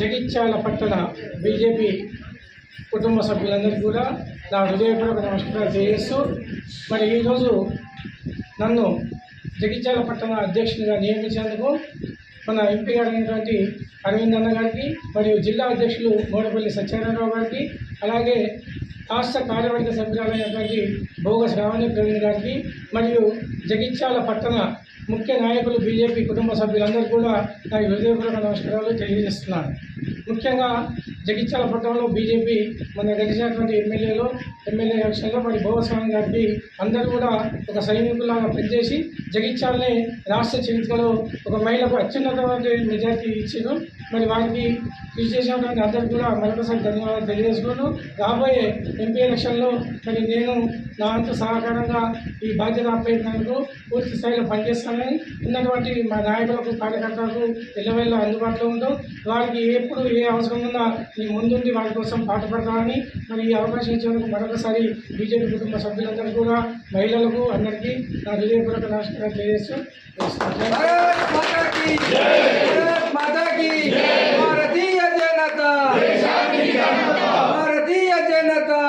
జగిత్యాల పట్టణ బీజేపీ కుటుంబ సభ్యులందరికీ కూడా నా హృదయపూర్వక నమస్కారాలు తెలియజేస్తూ మరి ఈరోజు నన్ను జగిత్యాల పట్టణ అధ్యక్షునిగా నియమించేందుకు మన ఎంపీ గారైనటువంటి అరవింద్ అన్న గారికి మరియు జిల్లా అధ్యక్షులు మోడపల్లి సత్యనారాయణరావు గారికి అలాగే రాష్ట్ర కార్యవర్గ సభ్యులైనటువంటి భోగ శ్రావణి ప్రవీణ్ గారికి మరియు జగిత్యాల పట్టణ ముఖ్య నాయకులు బీజేపీ కుటుంబ సభ్యులందరూ కూడా నా హృదయపూర్వక నమస్కారాలు తెలియజేస్తున్నాను. ముఖ్యంగా జగిత్యాల పట్టణంలో బీజేపీ మన గెలిచినటువంటి ఎమ్మెల్యే ఎలక్షన్లో మరి భోగస్వామి గారికి అందరూ కూడా ఒక సైనికులాగా పనిచేసి జగిత్యాలనే రాష్ట్ర చరిత్రలో ఒక మహిళకు అత్యున్నతమైన మెజార్టీ ఇచ్చారు. మరి వారికి కృషి చేసినటువంటి అందరికీ కూడా మరొకసారి ధన్యవాదాలు తెలియజేసుకుంటూ రాబోయే ఎంపీ ఎలక్షన్లో మరి నేను నా అంత సహకారంగా ఈ బాధ్యత అప్పగినందుకు పూర్తి స్థాయిలో పనిచేస్తానని ఉన్నటువంటి మా నాయకులకు కార్యకర్తలకు ఎల్లవేళ్ళ అందుబాటులో ఉంటూ వారికి ఎప్పుడు ఏ అవసరం ఉన్నా మీ ముందుండి వారి కోసం పాటుపడతామని మరి ఈ అవకాశం ఇచ్చేందుకు మరొకసారి బీజేపీ కుటుంబ సభ్యులందరూ కూడా మహిళలకు అందరికీ నా హృదయపూర్వక నమస్కారాలు తెలియజేస్తూ भारतीय जनता